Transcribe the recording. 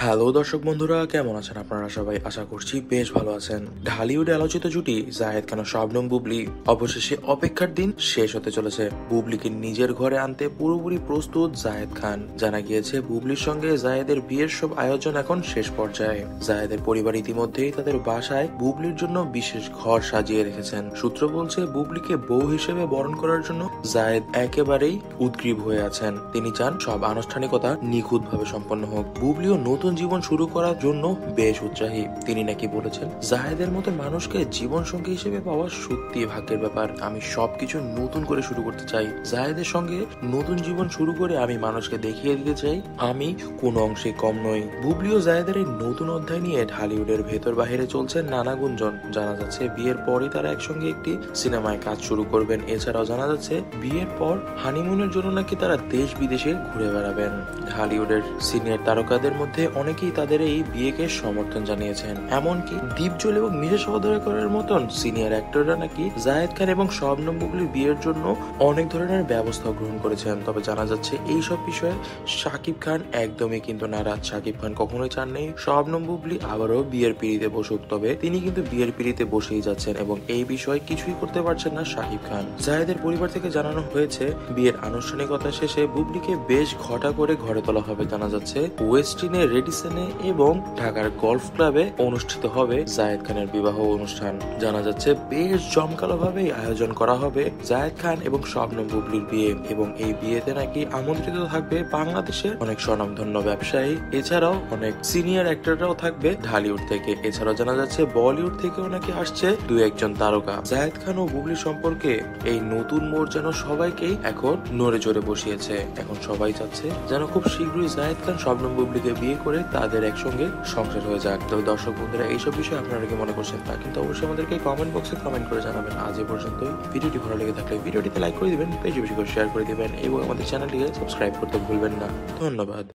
Hello দর্শক বন্ধুরা, কেমন আছেন আপনারা সবাই? আশা করছি বেশ ভালো আছেন। ঢালিউডে আলোচিত জুটি জাহেদ খান ও শবনম বুবলি অবশেষে অপেক্ষার দিন শেষ হতে চলেছে। বুবলিকে নিজের ঘরে আনতে পুরোপুরি প্রস্তুত জাহেদ খান। জানা গিয়েছে বুবলির সঙ্গে জাহেদের বিয়ের সব আয়োজন এখন শেষ পর্যায়ে। জাহেদের পরিবার ইতিমধ্যেই তাদের বাসায় বুবলির জন্য বিশেষ ঘর সাজিয়ে রেখেছেন। সূত্র বলছে বুবলিকে বউ হিসেবে বরণ করার জন্য জাহেদ একেবারেই উদগ্রীব হয়ে আছেন। তিনি চান সব আনুষ্ঠানিকতা নিখুঁতভাবে সম্পন্ন হোক। বুবলিও নতুন জীবন শুরু করার জন্য বেশ উৎসাহী। তিনি নাকি বলেছেন, জাহেদের মতো মানুষকে জীবন সঙ্গী হিসেবে পাওয়া সত্যি ভাগ্যের ব্যাপার। আমি সবকিছু নতুন করে শুরু করতে চাই। জাহেদের সঙ্গে নতুন জীবন শুরু করে আমি মানুষকে দেখিয়ে দিতে চাই আমি কোনো অংশে কম নই। বুবলি ও জাহেদের এই নতুন অধ্যায় নিয়ে ঢালিউডের ভেতর বাহিরে চলছে নানা গুঞ্জন। জানা যাচ্ছে বিয়ের পরই তারা একসঙ্গে একটি সিনেমায় কাজ শুরু করবেন। এছাড়াও জানা যাচ্ছে বিয়ের পর হানিমুনের জন্য নাকি তারা দেশ বিদেশে ঘুরে বেড়াবেন। ঢালিউডের সিনিয়র তারকাদের মধ্যে অনেকেই তাদের এই বিয়েকে সমর্থন জানিয়েছেন। এমনকি দীপজল এবং মিশা সওদাগরের মতন সিনিয়র অ্যাক্টররা নাকি জাহেদ খান এবং শবনম বুবলির বিয়ের জন্য অনেক ধরনের ব্যবস্থা গ্রহণ করেছেন। তবে জানা যাচ্ছে এইসব বিষয়ে শাকিব খান একদমই কিন্তু নারাজ। শাকিব খান কখনোই চাননি শবনম বুবলি আবারও বিয়ের পিড়িতে বসুক। তবে তিনি কিন্তু বিয়ের পিড়িতে বসেই যাচ্ছেন এবং এই বিষয়ে কিছুই করতে পারছেন না শাকিব খান। জাহেদের পরিবার থেকে জানানো হয়েছে বিয়ের আনুষ্ঠানিকতা শেষে বুবলিকে বেশ ঘটা করে ঘরে তোলা হবে। জানা যাচ্ছে ওয়েস্টিনে রেডিসনে এবং ঢাকার গলফ ক্লাবে অনুষ্ঠিত হবে জাহেদ খানের বিবাহ অনুষ্ঠান। জানা যাচ্ছে বেশ জমকালো ভাবে আয়োজন করা হবে জাহেদ খান এবং শবনম বুবলির বিয়ে। এবং এই বিয়েতে নাকি আমন্ত্রিত থাকবে বাংলাদেশের অনেক স্বনামধন্য ব্যবসায়ী, এছাড়াও অনেক সিনিয়র অ্যাক্টররাও থাকবে ঢালিউড থেকে। এছাড়াও জানা যাচ্ছে বলিউড থেকেও নাকি আসছে দু একজন তারকা। জাহেদ খান ও বুবলি সম্পর্কে এই নতুন মোড় যেন সবাইকেই এখন নড়ে চড়ে বসিয়েছে। এখন সবাই চাচ্ছে যেন খুব শীঘ্রই জাহেদ খান শবনম বুবলিকে বিয়ে করে তাদের একসঙ্গে সংসার হয়ে যাক। তবে দর্শক বন্ধুরা, এইসব বিষয়ে আপনারা কি মনে করছেন তা কিন্তু অবশ্যই আমাদেরকে কমেন্ট বক্সে কমেন্ট করে জানাবেন। আজ এ পর্যন্তই। ভিডিওটি ভালো লেগে থাকলে ভিডিওটিতে লাইক করে দিবেন, বেশি বেশি করে শেয়ার করে দিবেন এবং আমাদের চ্যানেলটিকে সাবস্ক্রাইব করতে ভুলবেন না। ধন্যবাদ।